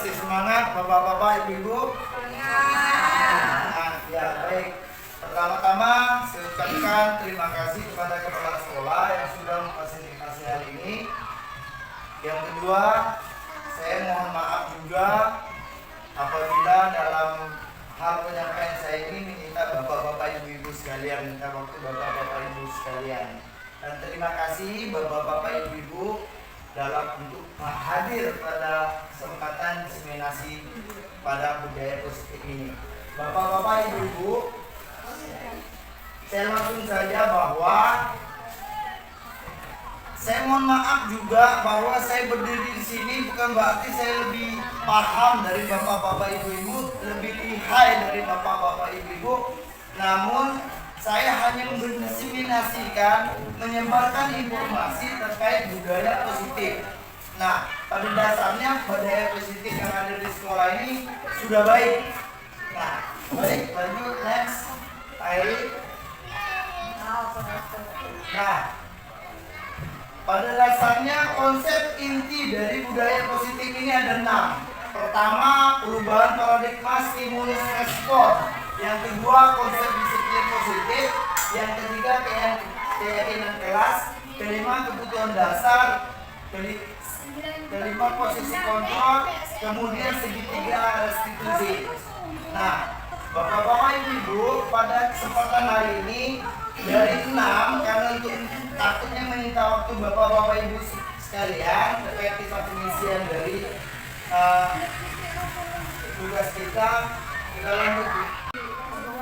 Masih semangat Bapak-bapak, Ibu-ibu? Nah, ya baik. Pertama-tama saya ucapkan terima kasih kepada kepala sekolah yang sudah memfasilitasi hal ini. Yang kedua, saya mohon maaf juga apabila dalam hal penyampaian saya ini meminta Bapak-bapak, Ibu-ibu sekalian, minta waktu Bapak-bapak, Ibu sekalian. Dan terima kasih Bapak-bapak, Ibu-ibu dalam untuk hadir pada kesempatan diseminasi pada budaya positif ini. Bapak-bapak, Ibu-ibu, saya langsung saja bahwa saya mohon maaf juga bahwa saya berdiri di sini bukan berarti saya lebih paham dari Bapak-bapak, Ibu-ibu, lebih lihai dari Bapak-bapak, Ibu-ibu. Namun saya hanya mendiseminasikan, menyebarkan informasi terkait budaya positif. Nah, pada dasarnya budaya positif yang ada di sekolah ini sudah baik. Nah, baik, lanjut, next. Baik. Nah, pada dasarnya konsep inti dari budaya positif ini ada 6. Pertama, perubahan paradigma stimulus respon. Yang kedua, konsep disiplin positif. Yang ketiga, keyakinan kelas. Kelima, kebutuhan dasar. Kelima, posisi kontrol. Kemudian segitiga restitusi. Nah, Bapak-bapak, Ibu-ibu, pada kesempatan hari ini dari 6, karena untuk takutnya meminta waktu Bapak-bapak, Ibu sekalian terkait kisah pengisian dari tugas kita lanjut.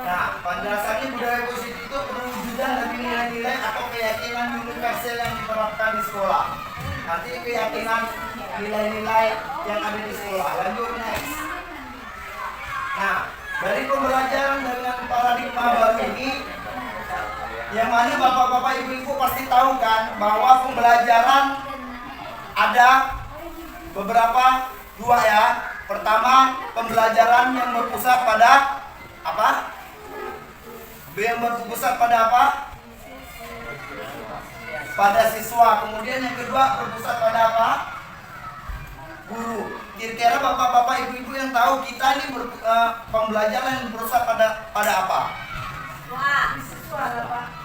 Nah, pada dasarnya budaya positif itu perwujudan dari nilai-nilai atau keyakinan universal yang diterapkan di sekolah. Nanti keyakinan nilai-nilai yang ada di sekolah. Lanjut, next. Nah, dari pembelajaran dengan paradigma baru ini, yang mana Bapak-bapak, Ibu-ibu pasti tahu kan bahwa pembelajaran ada beberapa, 2 ya. Pertama, pembelajaran yang berpusat pada apa? Yang berpusat pada apa? Pada siswa. Kemudian yang kedua berpusat pada apa? Guru. Kira-kira Bapak-bapak, Ibu-ibu yang tahu kita ini pembelajaran yang berpusat pada apa?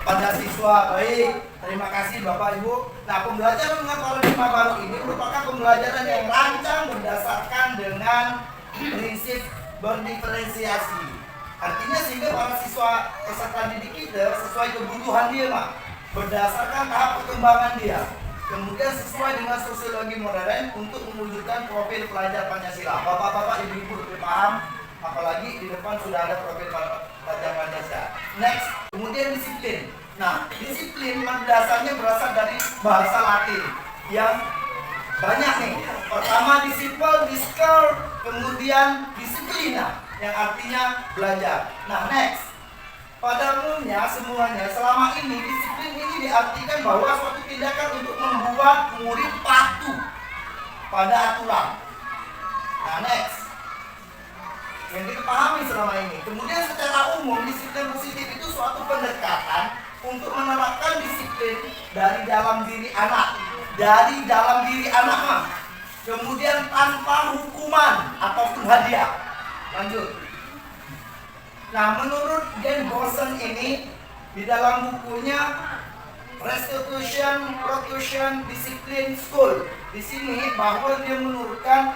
Pada siswa. Baik, terima kasih Bapak Ibu. Nah, pembelajaran dengan paradigma baru ini merupakan pembelajaran yang rancang berdasarkan dengan prinsip berdiferensiasi. Artinya sehingga para siswa peserta didik kita sesuai kebutuhan dia, Mak, berdasarkan tahap perkembangan dia. Kemudian sesuai dengan sosiologi modern untuk mewujudkan profil pelajar Pancasila. Bapak-bapak, Ibu-ibu lebih paham, apalagi di depan sudah ada profil pelajar Pancasila. Next, kemudian disiplin. Nah, disiplin pada dasarnya berasal dari bahasa Latin yang banyak nih. Pertama disiplin, diskel, kemudian disiplina yang artinya belajar. Nah, next. Pada umumnya semuanya selama ini disiplin ini diartikan bahwa suatu tindakan untuk membuat murid patuh pada aturan. Nah, next. Yang kita pahami selama ini. Kemudian secara umum disiplin positif itu suatu pendekatan untuk menerapkan disiplin dari dalam diri anak. Dari dalam diri anak. Kemudian tanpa hukuman ataupun hadiah. Lanjut. Nah, menurut Dan Boston ini di dalam bukunya Restitution Protection Discipline School, di sini bahwa dia menurutkan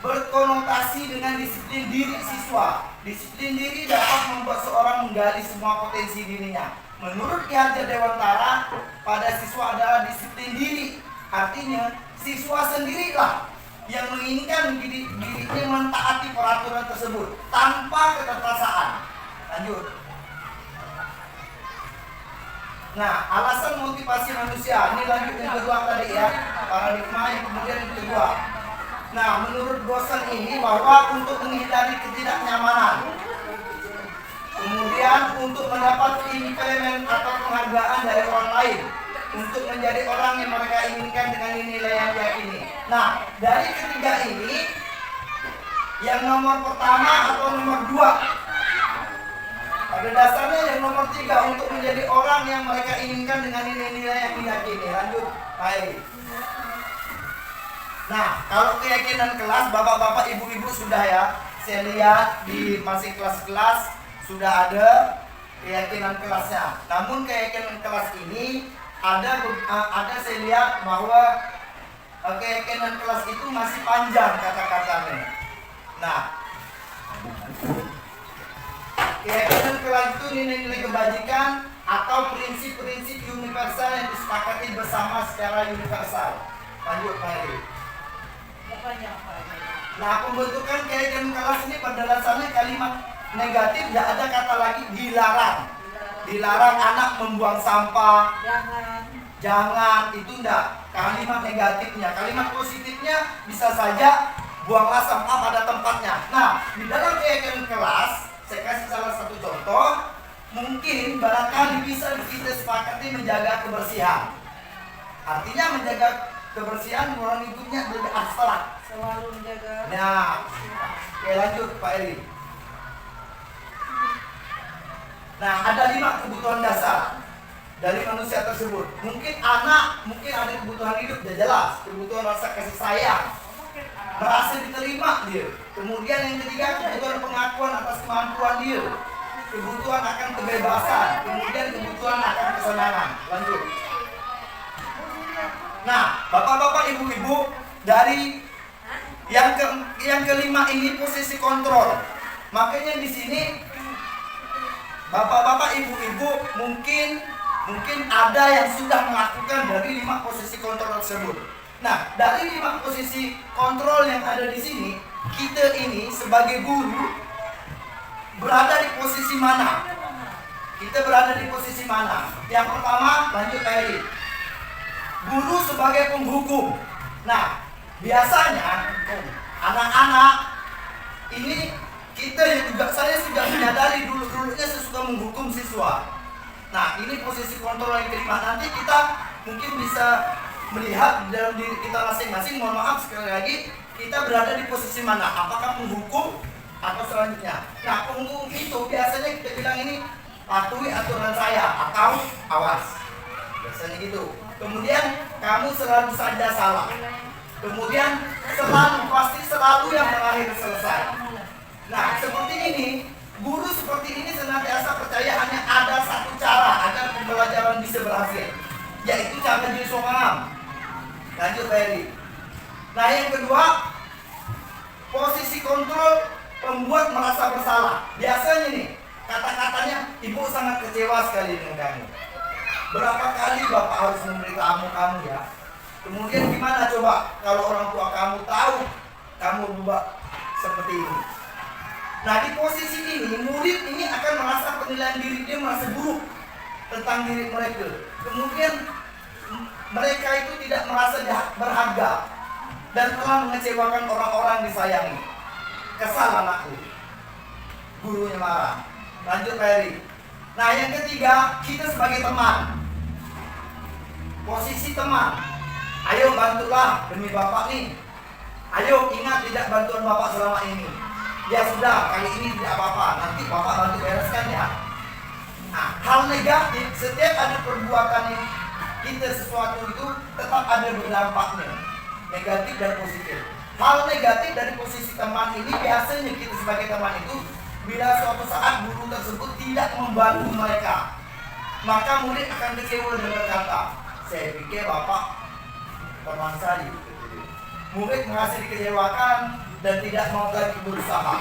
berkonotasi dengan disiplin diri siswa. Disiplin diri dapat membuat seorang menggali semua potensi dirinya. Menurut Ki Hajar Dewantara, pada siswa adalah disiplin diri. Artinya siswa sendirilah yang menginginkan dirinya mentaati peraturan tersebut tanpa keterpaksaan. Lanjut. Nah, alasan motivasi manusia ini lanjut yang kedua tadi ya, paradigma yang kemudian yang kedua. Nah, menurut dosen ini bahwa untuk menghindari ketidaknyamanan, kemudian untuk mendapat implement atau penghargaan dari orang lain, untuk menjadi orang yang mereka inginkan dengan nilai yang diyakini. Nah, dari ketiga ini, yang nomor pertama atau nomor 2, pada dasarnya yang nomor 3 untuk menjadi orang yang mereka inginkan dengan nilai-nilai yang diyakini. Lanjut, baik. Nah, kalau keyakinan kelas, bapak-bapak, ibu-ibu sudah ya. Saya lihat di masing kelas-kelas sudah ada keyakinan kelasnya. Namun keyakinan kelas ini ada saya lihat bahwa keyakinan kelas itu masih panjang kata-katanya. Nah, keyakinan kelas itu nilai-nilai kebajikan atau prinsip-prinsip universal yang disepakati bersama secara universal. Lanjut, Pak Heri. Nah, pembentukan keyakinan kelas ini pada dasarnya kalimat negatif, tidak ada kata lagi dilarang. Dilarang anak membuang sampah. Jangan, itu enggak. Kalimat negatifnya. Kalimat positifnya bisa saja buanglah sampah pada tempatnya. Nah, di dalam keyakinan kelas, saya kasih salah satu contoh. Mungkin barangkali bisa kita sepakati menjaga kebersihan. Artinya menjaga kebersihan orang hidupnya lebih abstrak. Selalu menjaga. Nah, oke, lanjut Pak Eri. Nah, ada 5 kebutuhan dasar dari manusia tersebut. Mungkin anak, mungkin ada kebutuhan hidup, sudah jelas. Kebutuhan rasa kasih sayang, merasa diterima dia. Kemudian yang ketiga, kebutuhan pengakuan atas kemampuan dia. Kebutuhan akan kebebasan. Kemudian kebutuhan akan kesenangan. Lanjut. Nah, bapak-bapak, ibu-ibu, dari yang kelima ini posisi kontrol. Makanya di sini bapak-bapak, ibu-ibu mungkin ada yang sudah melakukan dari 5 posisi kontrol tersebut. Nah, dari 5 posisi kontrol yang ada di sini, kita ini sebagai guru berada di posisi mana? Kita berada di posisi mana? Yang pertama, lanjut Eri. Guru sebagai penghukum. Nah, biasanya anak-anak ini saya sudah menyadari dulunya saya suka menghukum siswa. Nah, ini posisi kontrol yang kelima. Nanti kita mungkin bisa melihat dalam diri kita masing-masing. Mohon maaf sekali lagi, kita berada di posisi mana? Apakah penghukum atau selanjutnya? Nah, penghukum itu biasanya kita bilang ini patuhi aturan saya atau awas. Biasanya gitu. Kemudian kamu selalu saja salah. Kemudian pasti selalu yang terakhir selesai. Nah, seperti ini, guru seperti ini senantiasa percaya hanya ada satu cara agar pembelajaran bisa berhasil, yaitu cara dia paham. Lanjut Ferry. Nah, yang kedua, posisi kontrol pembuat merasa bersalah. Biasanya nih, kata-katanya, ibu sangat kecewa sekali dengan kamu. Berapa kali bapak harus memberitahu kamu ya? Kemudian gimana coba kalau orang tua kamu tahu kamu berbuat seperti ini? Nah, di posisi ini murid ini akan merasa penilaian diri dia merasa buruk tentang diri mereka. Kemudian mereka itu tidak merasa berharga dan telah mengecewakan orang-orang disayangi. Kesal anakku. Gurunya marah. Lanjut Ferry. Nah, yang ketiga, kita sebagai teman. Posisi teman. Ayo bantulah demi bapak nih. Ayo ingat tidak bantuan bapak selama ini. Ya sudah, kali ini tidak apa-apa. Nanti bapak bantu bereskan ya. Nah, hal negatif, setiap ada perbuatan yang kita sesuatu itu tetap ada berdampaknya, negatif dan positif. Hal negatif dari posisi teman ini biasanya kita sebagai teman itu bila suatu saat guru tersebut tidak membantu mereka, maka murid akan kecewa dan berkata, saya pikir bapak teman saya. Murid merasa dikecewakan dan tidak mau lagi berusaha.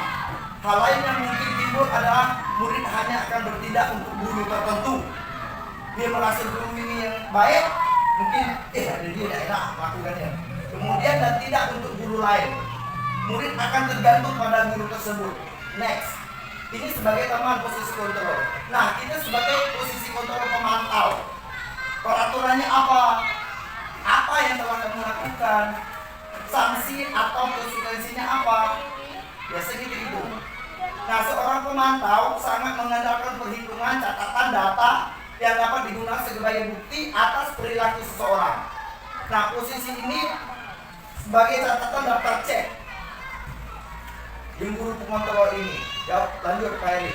Hal lain yang mungkin timbul adalah murid hanya akan bertindak untuk guru tertentu. Dia merasa guru ini yang baik, mungkin ada dia tidak enak melakukannya. Kemudian dan tidak untuk guru lain. Murid akan tergantung pada guru tersebut. Next. Ini sebagai teman posisi kontrol. Nah, kita sebagai posisi kontrol pemantau. Peraturannya apa? Apa yang telah kamu lakukan? Sanksi atau konsekuensinya apa? Biasanya gitu. Nah, seorang pemantau sangat mengandalkan perhitungan catatan data yang dapat digunakan sebagai bukti atas perilaku seseorang. Nah, posisi ini sebagai catatan daftar cek yang guru pengontrol ini. Lanjut Pak Eri.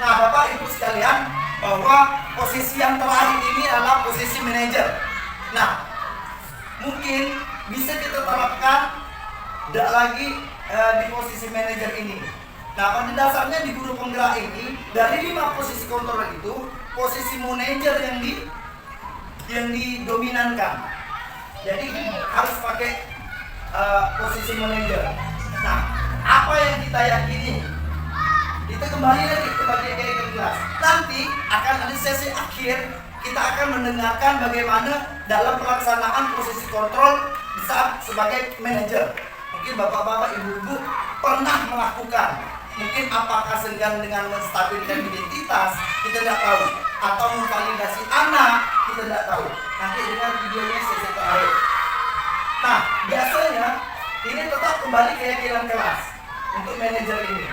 Nah, Bapak Ibu sekalian, bahwa posisi yang terakhir ini adalah posisi manajer. Nah, mungkin bisa kita terapkan tidak lagi di posisi manajer ini. Nah, pada dasarnya di guru penggerak ini dari 5 posisi kontrol itu, posisi manajer yang didominankan. Jadi harus pakai posisi manajer. Nah, apa yang kita yakini? Kita kembali lagi ke bagian kayak kelas. Nanti akan ada sesi akhir, kita akan mendengarkan bagaimana dalam pelaksanaan posisi kontrol di saat sebagai manajer. Mungkin bapak-bapak, ibu-ibu pernah melakukan. Mungkin apakah segan dengan menstabilkan identitas, kita tidak tahu. Atau memvalidasi anak, kita tidak tahu. Nanti dengan videonya sesi terakhir. Nah, biasanya ini tetap kembali keyakinan kelas untuk manajer ini.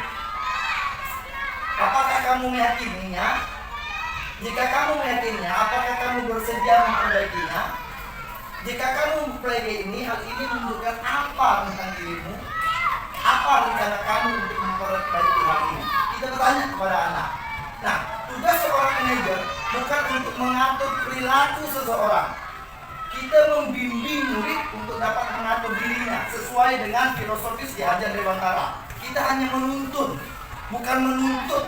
Apakah kamu meyakininya? Jika kamu meyakininya, apakah kamu bersedia memperbaikinya? Jika kamu mempelajari ini, hal ini menunjukkan apa tentang dirimu? Apa rencana kamu untuk memperbaiki hal ini? Kita bertanya kepada anak. Nah, tugas seorang manajer bukan untuk mengatur perilaku seseorang. Kita membimbing murid untuk dapat mengatur dirinya sesuai dengan filosofis diajar Dewantara. Kita hanya menuntun, bukan menuntut.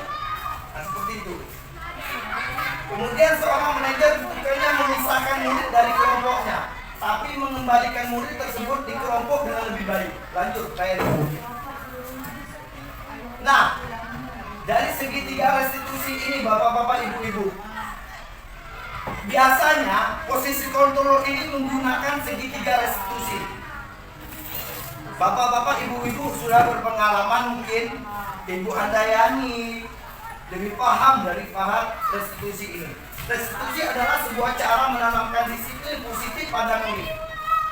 Nah, seperti itu. Kemudian seorang manajer bukannya memisahkan murid dari kelompoknya, tapi mengembalikan murid tersebut di kelompok dengan lebih baik. Lanjut, kayak ini. Nah, dari segitiga restitusi ini, bapak-bapak, ibu-ibu, biasanya posisi kontrol ini menggunakan segitiga restitusi. Bapak-bapak, ibu-ibu sudah berpengalaman mungkin. Ibu Handayani lebih paham dari paham restitusi ini. Restitusi adalah sebuah cara menanamkan disiplin positif pada murid.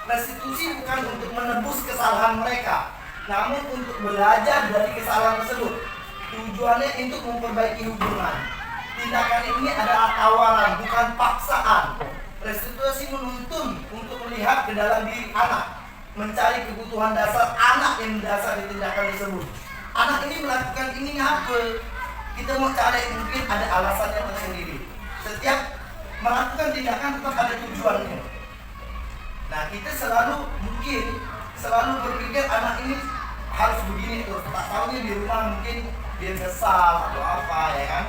Restitusi bukan untuk menebus kesalahan mereka, namun untuk belajar dari kesalahan tersebut. Tujuannya untuk memperbaiki hubungan. Tindakan ini adalah tawaran, bukan paksaan. Restitusi menuntun untuk melihat ke dalam diri anak, mencari kebutuhan dasar anak yang mendasari tindakan tersebut. Anak ini melakukan ini apa? Kita mau cari, mungkin ada alasannya tersendiri. Setiap melakukan tindakan tetap ada tujuannya. Nah, kita selalu berpikir anak ini harus begini terus. Tak tahunya di rumah mungkin dia kesal atau apa, ya kan?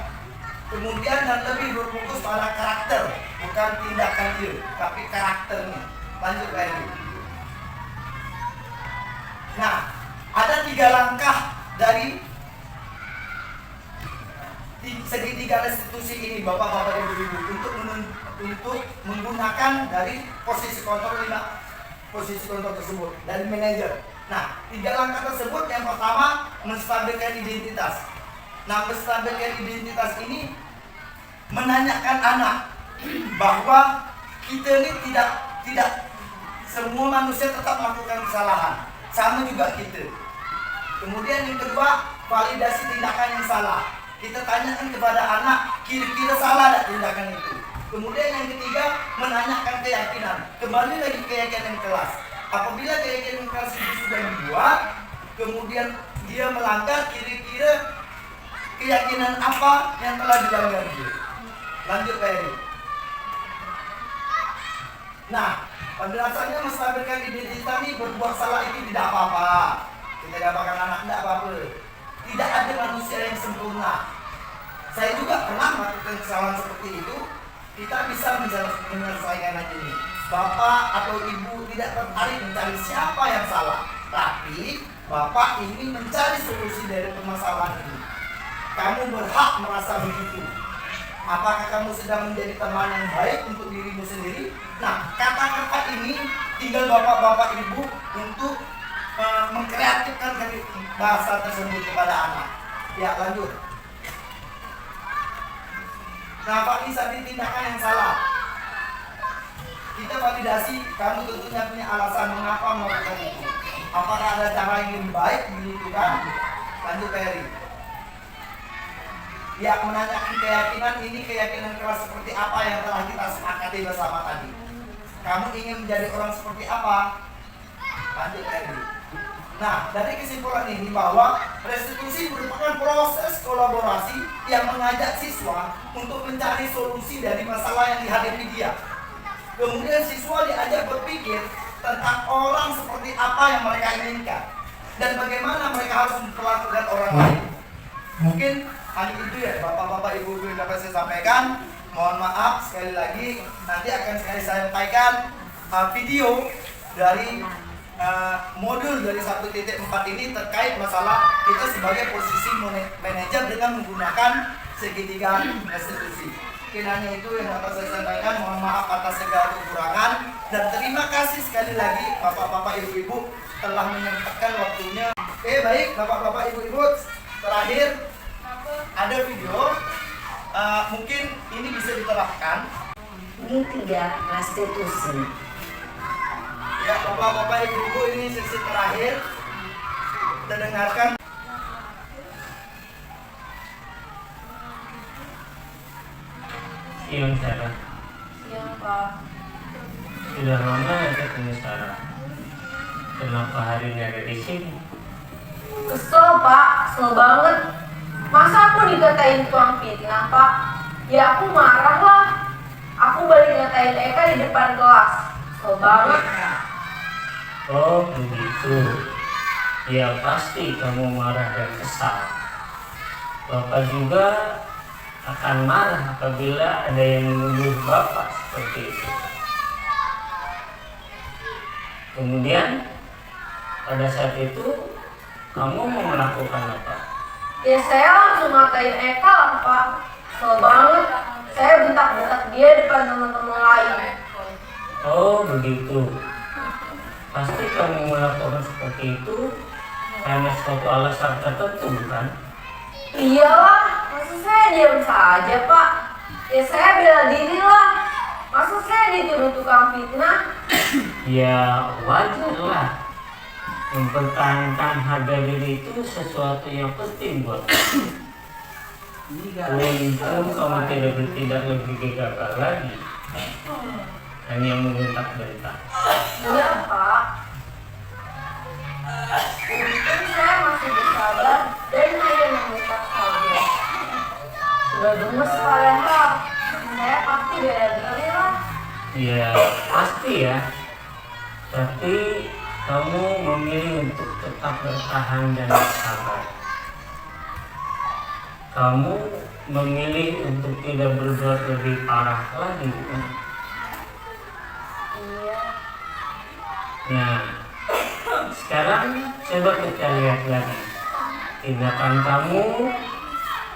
Kemudian dan lebih berfokus pada karakter, bukan tindakan dia, tapi karakternya. Lanjut lagi. Nah, ada 3 langkah dari segitiga restitusi ini, bapak-bapak, ibu-ibu, untuk menggunakan dari posisi kontrol 5 posisi kontrol tersebut dari manajer. Nah, 3 langkah tersebut, yang pertama menstabilkan identitas. Nah, menstabilkan identitas ini menanyakan anak bahwa kita ini tidak semua manusia tetap melakukan kesalahan, sama juga kita. Kemudian yang kedua, validasi tindakan yang salah. Kita tanyakan kepada anak, kira-kira salah tak tindakan itu. Kemudian yang ketiga, menanyakan keyakinan. Kembali lagi keyakinan kelas. Apabila keyakinan kelas itu sudah dibuat, kemudian dia melanggar, kira-kira keyakinan apa yang telah dilanggar dia. Lanjut Pak. Nah, penjelasannya menstabilkan identitas ini, berbuat salah itu tidak apa-apa. Kita katakan anak tidak apa-apa. Tidak ada manusia yang sempurna. Saya juga pernah melakukan kesalahan seperti itu. Kita bisa menyelesaikan hal ini. Bapak atau ibu tidak tertarik mencari siapa yang salah, tapi Bapak ingin mencari solusi dari permasalahan ini. Kamu berhak merasa begitu. Apakah kamu sedang menjadi teman yang baik untuk dirimu sendiri? Nah, kata-kata ini tinggal bapak-bapak ibu untuk mengkreatifkan dari bahasa tersebut kepada anak. Ya, lanjut. Nah, validasi tindakan yang salah. Kita validasi, kamu tentunya punya alasan mengapa melakukan itu. Apakah ada cara yang lebih baik dilakukan? Lanjut Peri. Ya, menanyakan keyakinan, ini keyakinan keras seperti apa yang telah kita sepakati bersama tadi. Kamu ingin menjadi orang seperti apa? Lanjut Peri. Nah, dari kesimpulan ini bahwa restitusi merupakan proses kolaborasi yang mengajak siswa untuk mencari solusi dari masalah yang dihadapi dia. Kemudian siswa diajak berpikir tentang orang seperti apa yang mereka inginkan dan bagaimana mereka harus memperlakukan orang lain. Mungkin hanya itu ya Bapak-bapak, Ibu-ibu yang dapat saya sampaikan. Mohon maaf sekali lagi, nanti akan sekali saya sampaikan video dari modul dari 1.4 ini terkait masalah kita sebagai posisi manajer dengan menggunakan segitiga restitusi. Kiranya itu yang dapat saya sampaikan. Mohon maaf atas segala kekurangan dan terima kasih sekali lagi Bapak-bapak, Ibu-ibu telah menyempatkan waktunya. Oke, baik Bapak-bapak, Ibu-ibu, terakhir ada video mungkin ini bisa diterapkan. Ini 3 restitusi. Ya, Bapak-bapak, Ibu-ibu, ini sesi terakhir. Kita dengarkan. Siang Sarah. Siang Pak. Sudah lama ya ketemu Sarah. Kenapa hari ini ada di sini? Kesel Pak, kesel banget. Masa aku dikatain tukang fitnah Pak? Ya aku marah lah. Aku balik ngatain Eka di depan kelas. Kesel banget. Oh begitu. Ya pasti kamu marah dan kesal. Bapak juga akan marah apabila ada yang menuduh Bapak seperti itu. Kemudian pada saat itu kamu mau melakukan apa? Ya saya langsung ngatain Eka lah Pak. Kesel banget. Saya bentak-bentak dia depan teman-teman lain. Oh begitu. Pasti kamu melakukan seperti itu karena suatu alasan tertentu, bukan? Iyalah, masa saya diam saja Pak? Ya saya bela diri lah. Masa saya dituduh tukang fitnah? Ya wajar lah. Mempertahankan harga diri itu sesuatu yang penting buat kamu. Untung kamu tidak bertindak lebih gegabah lagi, hanya membentak-bentak. Iya Pak. Untung saya masih bersabar dan hanya membentak saja. Sudah gemes kalian Pak. Saya pasti bela diri lah. Ya pasti ya. Tapi kamu memilih untuk tetap bertahan dan bersabar. Kamu memilih untuk tidak berbuat lebih parah lagi, bukan? Iya. Nah, sekarang coba kita lihat lagi tindakan kamu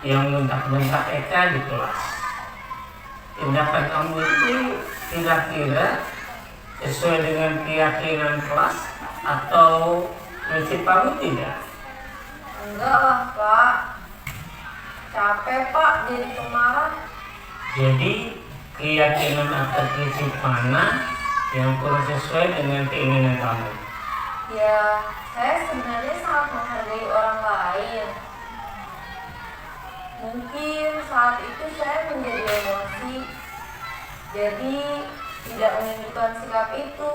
yang bentak-bentak Eka di kelas. Tindakan kamu itu kira-kira sesuai dengan keyakinan kelas atau prinsip kamu tidak? Enggak lah Pak. Capek Pak jadi pemarah. Jadi keyakinan atau prinsip mana yang kurang sesuai dengan keinginan kamu? Ya, saya sebenarnya sangat menghargai orang lain. Mungkin saat itu saya menjadi emosi, jadi tidak menunjukkan sikap itu.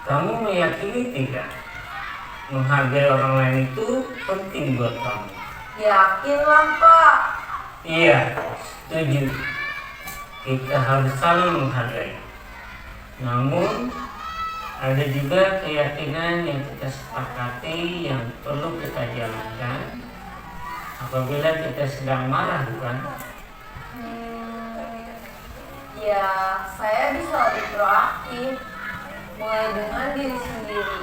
Kamu meyakini tidak menghargai orang lain itu penting buat kamu? Yakinlah Pak. Iya, setuju. Kita harus saling menghargai. Namun ada juga keyakinan yang kita sepakati yang perlu kita jalankan apabila kita sedang marah, bukan? Ya, saya bisa lebih proaktif, mulai dengan diri sendiri.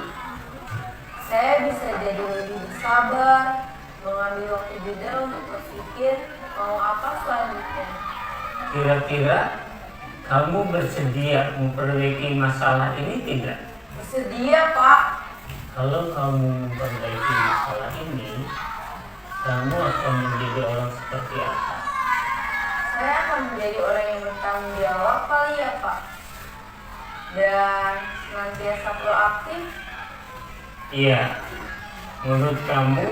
Saya bisa jadi lebih bersabar, mengambil waktu jeda untuk berpikir mau apa selanjutnya. Kira-kira kamu bersedia memperbaiki masalah ini tidak? Bersedia Pak. Kalau kamu memperbaiki masalah ini, kamu akan menjadi orang seperti apa? Saya akan menjadi orang yang bertanggung jawab kali ya Pak. Dan senantiasa proaktif. Iya. Menurut kamu,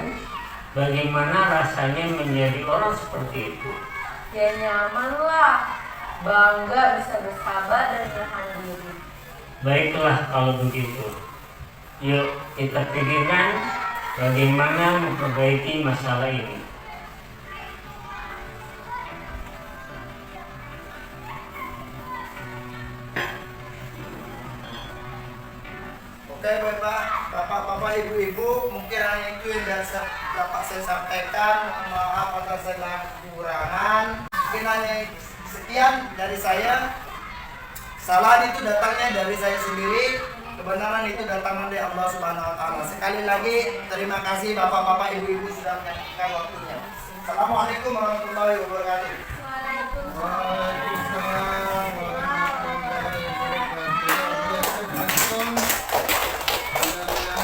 bagaimana rasanya menjadi orang seperti itu? Ya nyaman lah. Bangga bisa bersabar dan menahan diri. Baiklah kalau begitu. Yuk kita pikirkan bagaimana memperbaiki masalah ini. Bapak Ibu, mungkin hanya itu yang dapat saya sampaikan. Mohon maaf atas segala kekurangan. Mungkin hanya sekian dari saya. Kesalahan itu datangnya dari saya sendiri. Kebenaran itu datang dari Allah Subhanahu wa taala. Sekali lagi terima kasih Bapak-bapak, Ibu-ibu sudah menyempatkan waktunya. Assalamualaikum warahmatullahi wabarakatuh. Waalaikumsalam warahmatullahi wabarakatuh.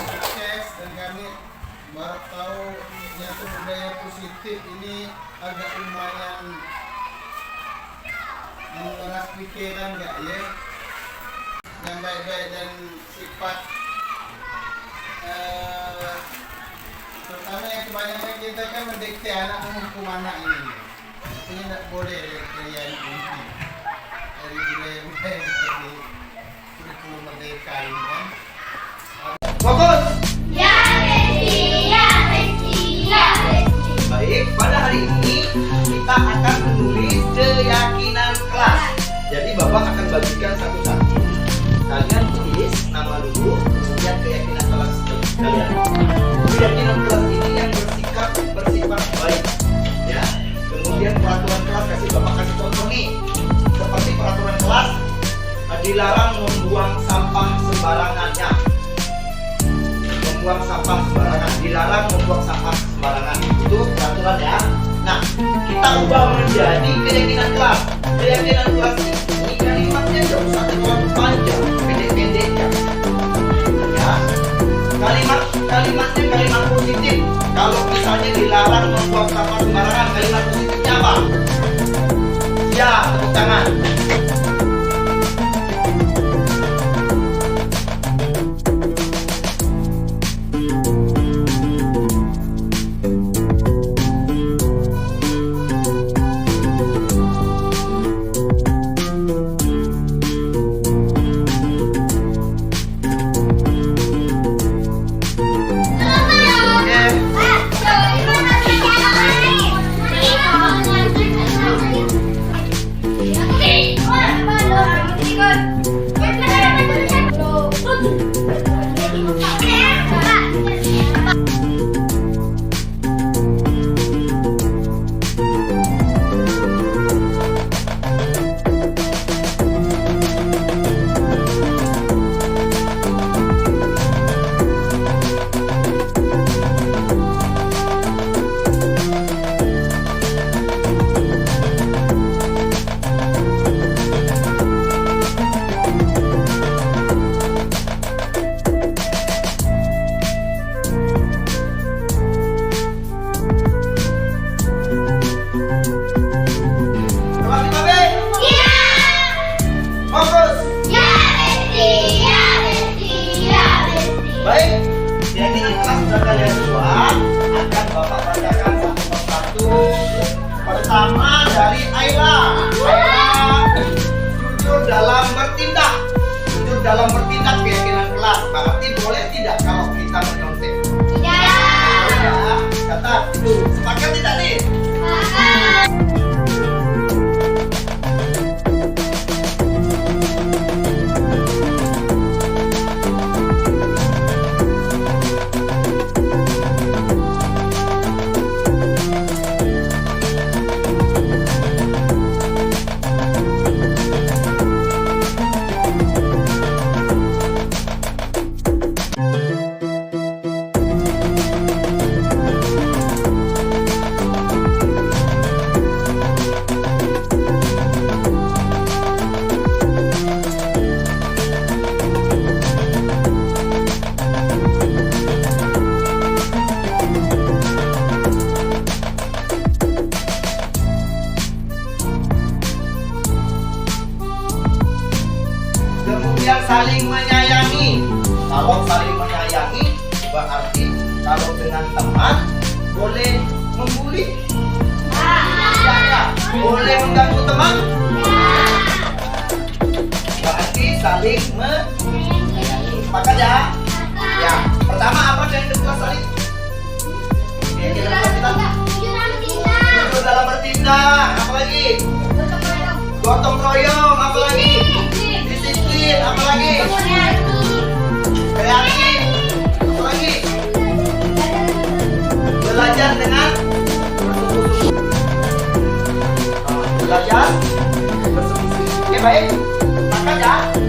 Sukses dan kami baru tahu nyata budaya positif ini agak lumayan menguras pikiran nggak ya? Yang baik-baik dan sifat terutama yang kebanyakan kita kan mendikte anak menghukum anak ini. Ini tidak boleh dari yang ini. Dari budaya-budaya seperti kurikulum merdeka ini kan. Fokus. Ya Besti, ya Besti, ya Besti. Baik, pada hari ini kita akan menulis keyakinan kelas. Jadi Bapak akan bagikan satu-satu. Kalian tulis nama dulu, kemudian keyakinan kelas kalian. Keyakinan kelas ini yang bersifat baik, ya. Kemudian peraturan kelas Bapak kasih contoh nih. Seperti peraturan kelas, dilarang membuang sampah sembarangannya. Membuang sampah sembarangan, dilarang membuang sampah sembarangan. Itu peraturan ya. Nah, kita ubah menjadi keyakinan kelas. Keyakinan kelas ini kalimatnya tidak usah terlalu panjang, pendek-pendek ya. Kalimatnya kalimat positif. Kalau misalnya dilarang membuang sampah sembarangan, kalimat positifnya apa? Ya, tepuk tangan. Pertama dari Ayla. Jujur dalam bertindak. Jujur dalam bertindak keyakinan kelas. Berarti boleh tidak kalau kita menyontek? Tidak. Ya, kata itu. Sepakat tidak nih? Sepakat. Kemudian saling menyayangi. Kalau saling menyayangi berarti kalau dengan teman boleh membuli. Ya. Boleh mengganggu teman. Berarti saling menyayangi. Sepakat ya? Ya. Pertama apa yang kita saling? Jujur dalam bertindak. Apa lagi? Gotong royong. Apa lagi? Disiplin. Apa lagi? Kreatif. Apa lagi? baik-baik. Makan ya.